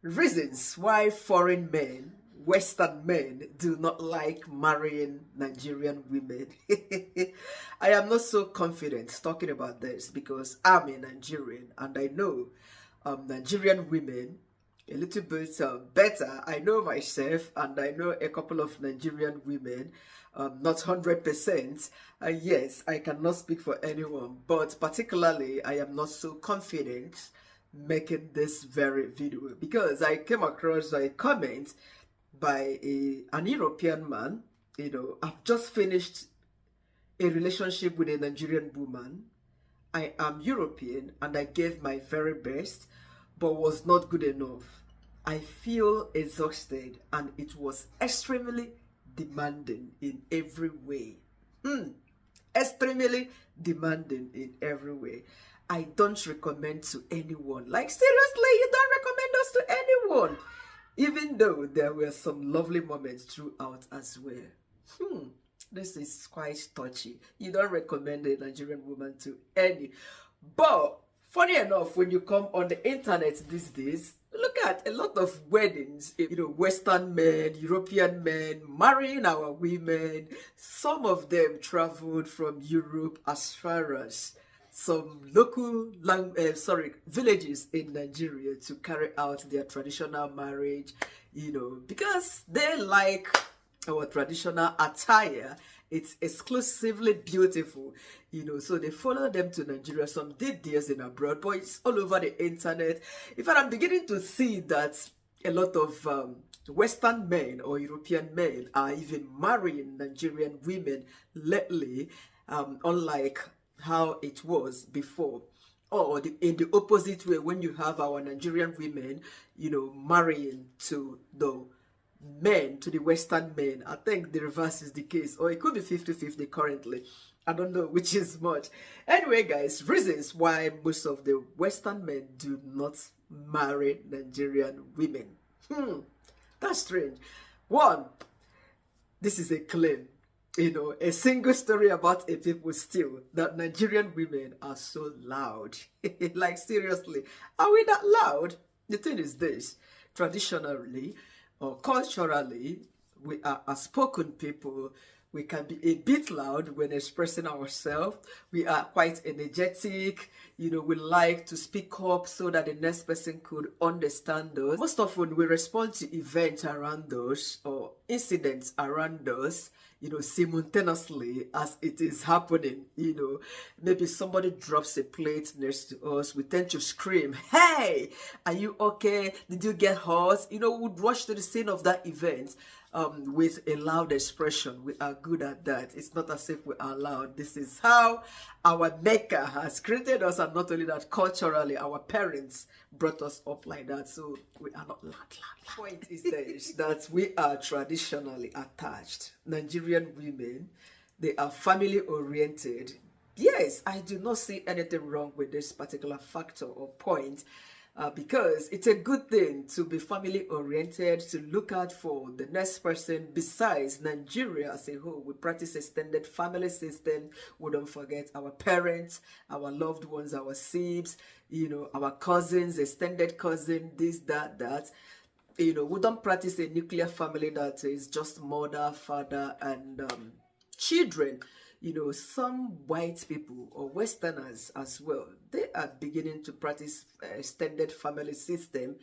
Reasons why foreign men, Western men, do not like marrying Nigerian women. I am not so confident talking about this because I'm a Nigerian and I know Nigerian women a little bit better. I know myself and I know a couple of Nigerian women, not 100%. Yes, I cannot speak for anyone, but particularly I am not so confident making this very video because I came across a comment by an European man. I've just finished a relationship with a Nigerian woman. I am European and I gave my very best, but was not good enough. I feel exhausted and it was extremely demanding in every way. Extremely demanding in every way. I don't recommend to anyone. Like, seriously, you don't recommend us to anyone. Even though there were some lovely moments throughout as well. This is quite touchy. You don't recommend a Nigerian woman to any. But funny enough, when you come on the internet these days, look at a lot of weddings, Western men, European men marrying our women. Some of them traveled from Europe as far as some local villages in Nigeria to carry out their traditional marriage, because they like our traditional attire. It's exclusively beautiful, so they follow them to Nigeria. Some did theirs in abroad, but it's all over the internet. In fact, I'm beginning to see that a lot of Western men or European men are even marrying Nigerian women lately, unlike how it was before. Or in the opposite way, when you have our Nigerian women, marrying to the men, to the Western men. I think the reverse is the case, or it could be 50-50 currently. I don't know which is much. Anyway, guys, reasons why most of the Western men do not marry Nigerian women. That's strange. One, this is a claim. A single story about a people still, that Nigerian women are so loud. Like, seriously, are we that loud? The thing is this: traditionally or culturally, we are a spoken people. We can be a bit loud when expressing ourselves. We are quite energetic. We like to speak up so that the next person could understand us. Most often, we respond to events around us or incidents around us, simultaneously as it is happening. Maybe somebody drops a plate next to us. We tend to scream, "Hey, are you okay? Did you get hurt?" We'd rush to the scene of that event with a loud expression. We are good at that. It's not as if we are loud. This is how our maker has created us, and not only that, culturally, our parents brought us up like that. So we are not loud. Point is this, that we are traditionally attached. Nigerian women, they are family oriented. Yes, I do not see anything wrong with this particular factor or point. Because it's a good thing to be family oriented, to look out for the next person. Besides, Nigeria as a whole, we practice extended family system. We don't forget our parents, our loved ones, our sibs, our cousins, extended cousin, this, that. We don't practice a nuclear family that is just mother, father, and children. Some white people or Westerners as well, they are beginning to practice extended family system,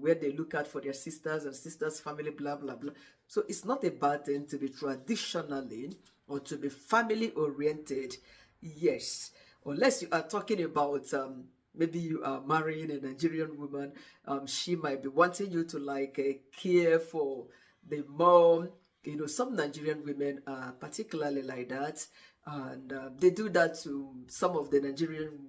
where they look out for their sisters and sisters' family, blah, blah, blah. So it's not a bad thing to be traditionally or to be family oriented, yes. Unless you are talking about, maybe you are marrying a Nigerian woman, she might be wanting you to care for the mom. Some Nigerian women are particularly like that, and they do that to some of the Nigerian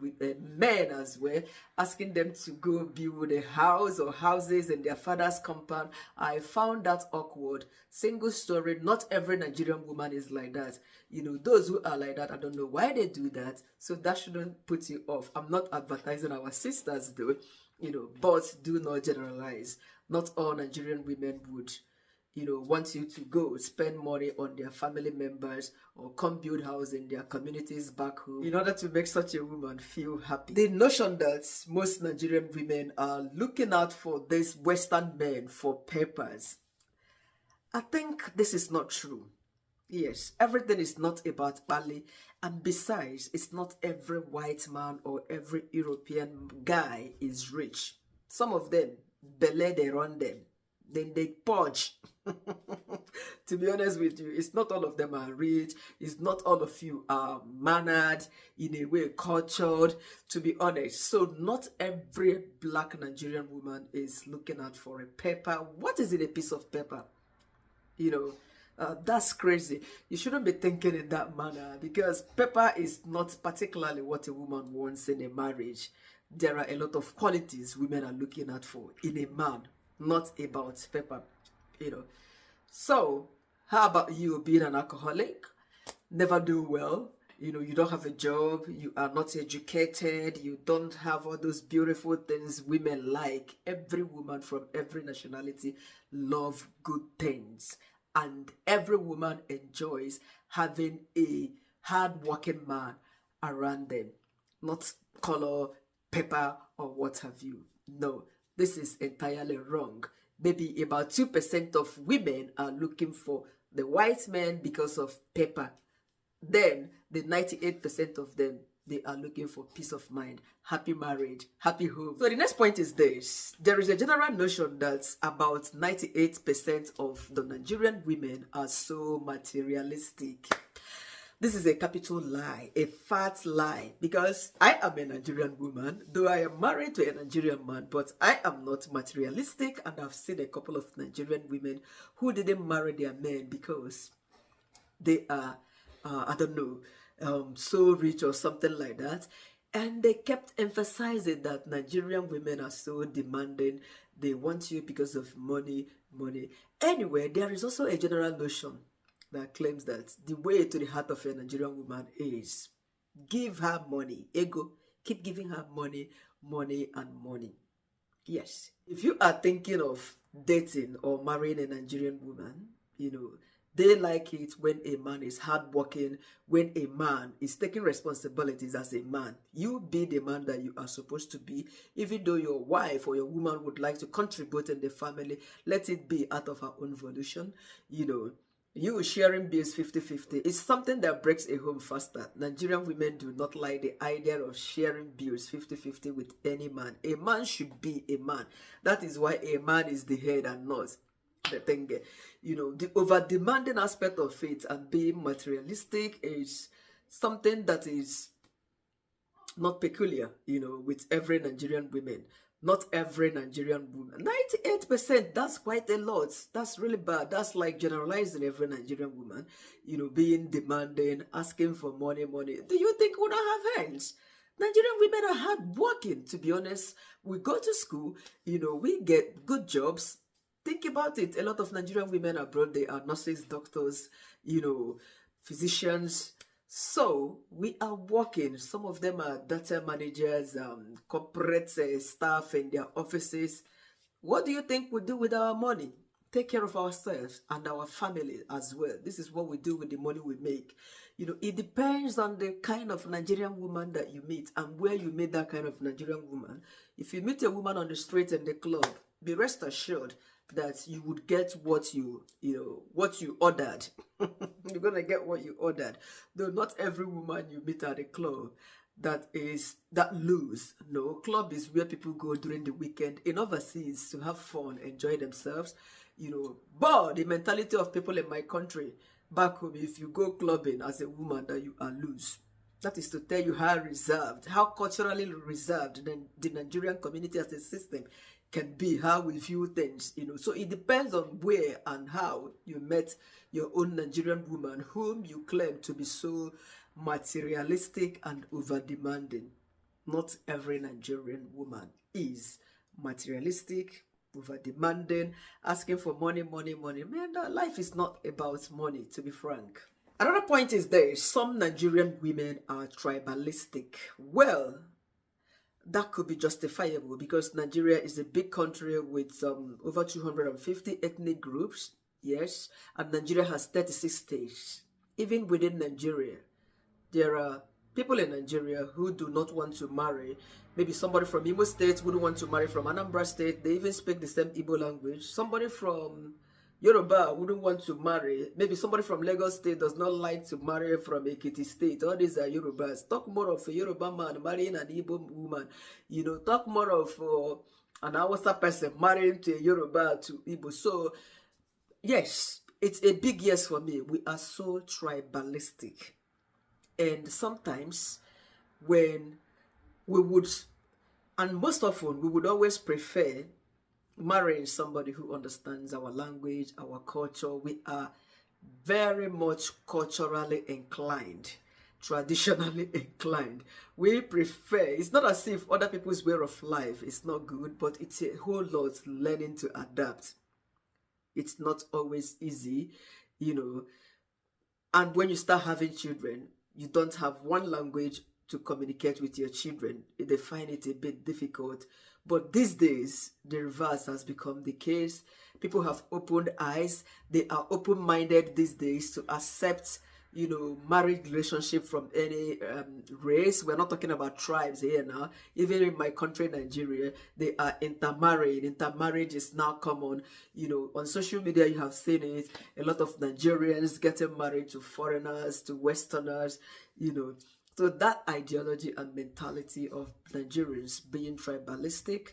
men as well, asking them to go build a house or houses in their father's compound. I found that awkward. Single story, not every Nigerian woman is like that. Those who are like that, I don't know why they do that, so that shouldn't put you off. I'm not advertising our sisters though, but do not generalize. Not all Nigerian women would wants you to go spend money on their family members or come build house in their communities back home in order to make such a woman feel happy. The notion that most Nigerian women are looking out for these Western men for papers, I think this is not true. Yes, everything is not about Bali, and besides, it's not every white man or every European guy is rich. Some of them, belle, they run them. Then they purge. To be honest with you, it's not all of them are rich. It's not all of you are mannered, in a way cultured, to be honest. So not every black Nigerian woman is looking out for a paper. What is in a piece of paper? That's crazy. You shouldn't be thinking in that manner, because paper is not particularly what a woman wants in a marriage. There are a lot of qualities women are looking out for in a man, not about paper. So how about you being an alcoholic, never do well, you don't have a job, you are not educated, you don't have all those beautiful things women like. Every woman from every nationality love good things, and every woman enjoys having a hard-working man around them, not color, paper, or what have you. No, this is entirely wrong. Maybe about 2% of women are looking for the white man because of paper. Then the 98% of them, they are looking for peace of mind, happy marriage, happy home. So the next point is this. There is a general notion that about 98% of the Nigerian women are so materialistic. This is a capital lie, a fat lie, because I am a Nigerian woman, though I am married to a Nigerian man, but I am not materialistic, and I've seen a couple of Nigerian women who didn't marry their men because they are, I don't know, so rich or something like that. And they kept emphasizing that Nigerian women are so demanding. They want you because of money, money. Anyway, there is also a general notion that claims that the way to the heart of a Nigerian woman is give her money. Ego, keep giving her money, money, and money. Yes. If you are thinking of dating or marrying a Nigerian woman, they like it when a man is hardworking, when a man is taking responsibilities as a man. You be the man that you are supposed to be. Even though your wife or your woman would like to contribute in the family, let it be out of her own volition. You sharing bills 50-50 is something that breaks a home faster. Nigerian women do not like the idea of sharing bills 50-50 with any man. A man should be a man. That is why a man is the head and not the thing. The over-demanding aspect of it and being materialistic is something that is not peculiar, with every Nigerian woman. Not every Nigerian woman. 98%, that's quite a lot. That's really bad. That's like generalizing every Nigerian woman, being demanding, asking for money, money. Do you think we don't have hands? Nigerian women are hardworking, to be honest. We go to school, we get good jobs. Think about it. A lot of Nigerian women abroad, they are nurses, doctors, physicians. So we are working. Some of them are data managers, corporate staff in their offices. What do you think we do with our money? Take care of ourselves and our family as well. This is what we do with the money we make. It depends on the kind of Nigerian woman that you meet and where you meet that kind of Nigerian woman. If you meet a woman on the street in the club, be rest assured that you would get what you ordered. You're gonna get what you ordered. Though not every woman you meet at a club that lose. No, club is where people go during the weekend in overseas to have fun, enjoy themselves. But the mentality of people in my country back home, if you go clubbing as a woman, that you are loose. That is to tell you how reserved, how culturally reserved the Nigerian community as a system can be, how we view things, So it depends on where and how you met your own Nigerian woman whom you claim to be so materialistic and over-demanding. Not every Nigerian woman is materialistic, over-demanding, asking for money, money, money. Man, life is not about money, to be frank. Another point is this. Some Nigerian women are tribalistic. Well, that could be justifiable because Nigeria is a big country with over 250 ethnic groups. Yes, and Nigeria has 36 states. Even within Nigeria, there are people in Nigeria who do not want to marry. Maybe somebody from Imo State wouldn't want to marry from Anambra State. They even speak the same Igbo language. Somebody from Yoruba wouldn't want to marry. Maybe somebody from Lagos State does not like to marry from Ekiti State. All these are Yorubas. Talk more of a Yoruba man marrying an Igbo woman. You know, talk more of an Hausa person marrying to a Yoruba to Igbo. So, yes, it's a big yes for me. We are so tribalistic. And sometimes when we would, and most often we would always prefer marrying somebody who understands our language, our culture. We are very much culturally inclined, traditionally inclined. We prefer, it's not as if other people's way of life is not good, but it's a whole lot learning to adapt. It's not always easy, you know. And when you start having children, you don't have one language to communicate with your children. They find it a bit difficult. But these days, the reverse has become the case. People have opened eyes. They are open-minded these days to accept, you know, married relationship from any race. We're not talking about tribes here now. Even in my country, Nigeria, they are intermarrying. Intermarriage is now common. You know, on social media, you have seen it. A lot of Nigerians getting married to foreigners, to Westerners, you know. So that ideology and mentality of Nigerians being tribalistic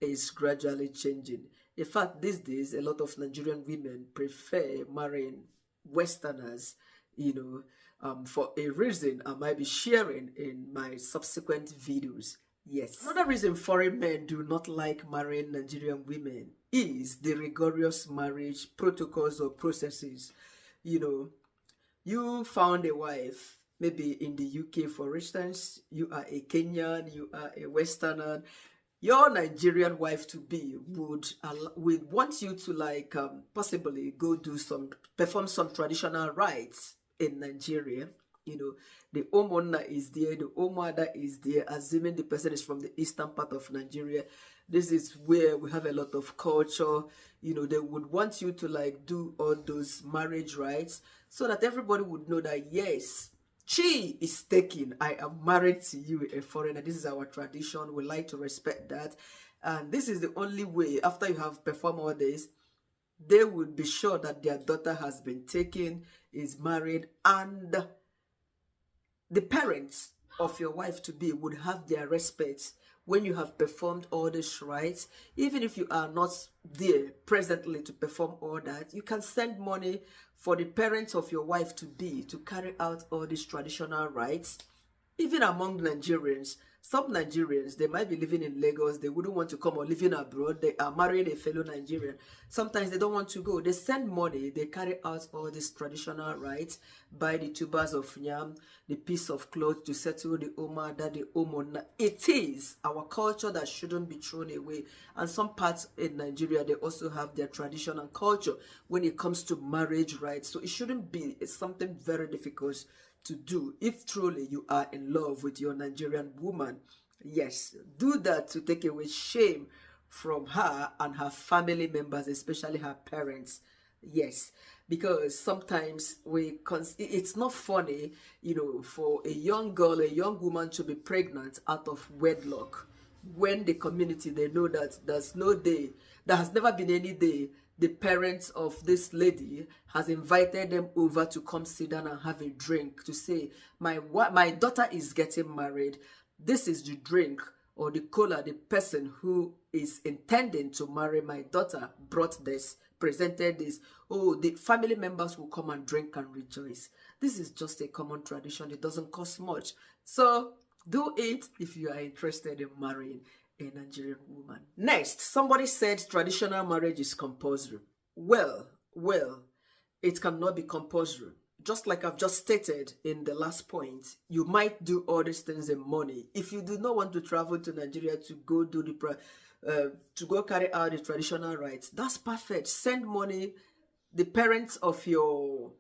is gradually changing. In fact, these days, a lot of Nigerian women prefer marrying Westerners, you know, for a reason I might be sharing in my subsequent videos. Yes. Another reason foreign men do not like marrying Nigerian women is the rigorous marriage protocols or processes. You know, you found a wife, maybe in the UK, for instance, you are a Kenyan, you are a Westerner. Your Nigerian wife-to-be would want you to, like, possibly go perform some traditional rites in Nigeria. You know, the Omona is there, the Omada is there, assuming the person is from the eastern part of Nigeria. This is where we have a lot of culture. You know, they would want you to, like, do all those marriage rites so that everybody would know that, yes, she is taken. I am married to you, a foreigner. This is our tradition. We like to respect that. And this is the only way, after you have performed all this, they would be sure that their daughter has been taken, is married, and the parents of your wife-to-be would have their respect when you have performed all these rites. Even if you are not there presently to perform all that, you can send money for the parents of your wife-to-be to carry out all these traditional rites. Even among Nigerians, some Nigerians, they might be living in Lagos, they wouldn't want to come, or living abroad, they are marrying a fellow Nigerian. Sometimes they don't want to go. They send money, they carry out all these traditional rites, buy the tubers of yam, the piece of cloth to settle the omada, the omona. It is our culture that shouldn't be thrown away. And some parts in Nigeria, they also have their tradition and culture when it comes to marriage rites. So it shouldn't be something very difficult to do if truly you are in love with your Nigerian woman. Yes, do that to take away shame from her and her family members, especially her parents. Yes, because sometimes it's not funny, you know, for a young girl, a young woman to be pregnant out of wedlock when the community, they know that there's no day, there has never been any day the parents of this lady has invited them over to come sit down and have a drink to say, my daughter is getting married. This is the drink or the cola the person who is intending to marry my daughter brought this, presented this. Oh, the family members will come and drink and rejoice. This is just a common tradition. It doesn't cost much. So do it if you are interested in marrying a Nigerian woman. Next, somebody said traditional marriage is compulsory. Well, it cannot be compulsory. Just like I've just stated in the last point, you might do all these things in money. If you do not want to travel to Nigeria to go do to go carry out the traditional rites, that's perfect. Send money. The parents of your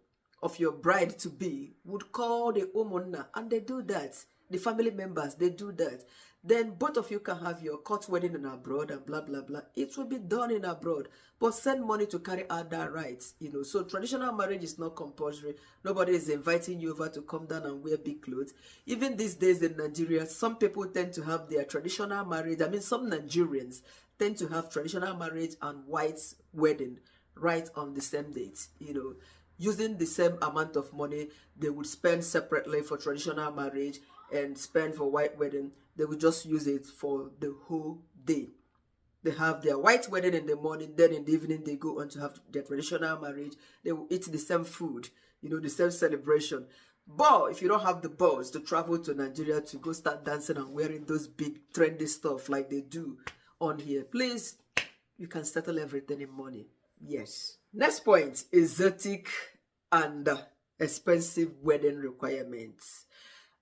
bride to be would call the omona, and they do that. The family members, they do that. then both of you can have your court wedding in abroad and blah, blah, blah. It will be done in abroad, but send money to carry out that rights, you know. So traditional marriage is not compulsory. Nobody is inviting you over to come down and wear big clothes. Even these days in Nigeria, some people tend to have their traditional marriage. I mean, some Nigerians tend to have traditional marriage and white wedding right on the same date, you know, using the same amount of money they would spend separately for traditional marriage and spend for white wedding. They will just use it for the whole day. They have their white wedding in the morning, then in the evening they go on to have their traditional marriage. They will eat the same food, you know, the same celebration. But if you don't have the balls to travel to Nigeria to go start dancing and wearing those big trendy stuff like they do on here, please, you can settle everything in money. Yes. Next point, exotic and expensive wedding requirements.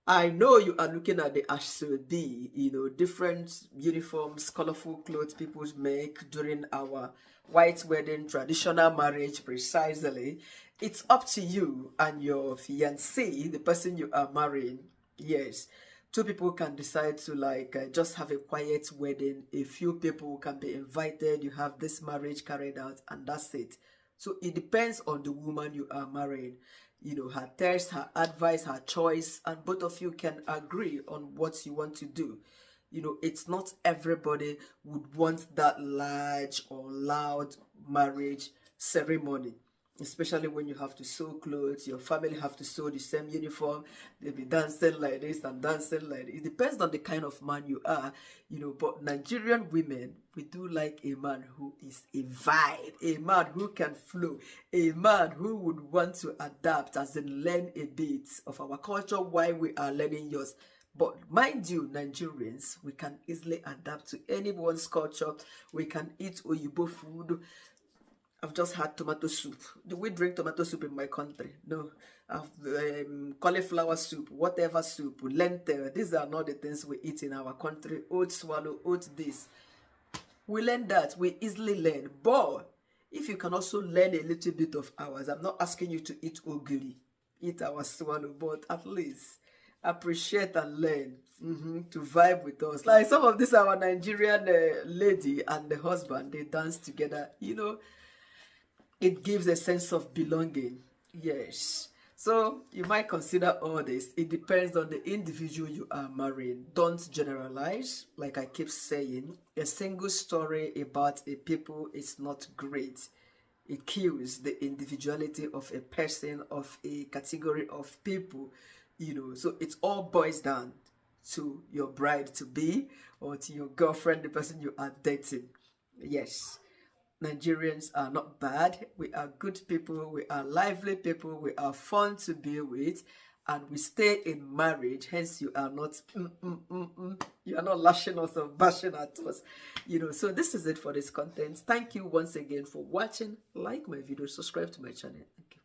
I know you are looking at the Ashsobi, you know, different uniforms, colorful clothes people make during our white wedding, traditional marriage precisely. It's up to you and your fiancé, the person you are marrying. Yes. Two people can decide to just have a quiet wedding. A few people can be invited. You have this marriage carried out and that's it. So it depends on the woman you are marrying. You know, her taste, her advice, her choice, and both of you can agree on what you want to do. You know, it's not everybody would want that large or loud marriage ceremony, especially when you have to sew clothes, your family have to sew the same uniform, they'll be dancing like this and dancing like this. It depends on the kind of man you are, you know, but Nigerian women, we do like a man who is a vibe, a man who can flow, a man who would want to adapt, as in learn a bit of our culture while we are learning yours. But mind you, Nigerians, we can easily adapt to anyone's culture. We can eat Oyibo food. I've just had tomato soup. Do we drink tomato soup in my country? No. I've cauliflower soup, whatever soup, lentil. These are not the things we eat in our country. Oat swallow, oat this. We learn that. We easily learn. But if you can also learn a little bit of ours, I'm not asking you to eat ogiri, eat our swallow, but at least appreciate and learn to vibe with us. Like some of this, our Nigerian lady and the husband, they dance together, you know. It gives a sense of belonging. Yes. So you might consider all this. It depends on the individual you are marrying. Don't generalize. Like I keep saying, a single story about a people is not great. It kills the individuality of a person, of a category of people, you know. So it all boils down to your bride-to-be or to your girlfriend, the person you are dating. Yes. Nigerians are not bad. We are good people. We are lively people. We are fun to be with. And we stay in marriage. Hence, you are not you are not lashing us or bashing at us. You know, so this is it for this content. Thank you once again for watching. Like my video. Subscribe to my channel. Thank you.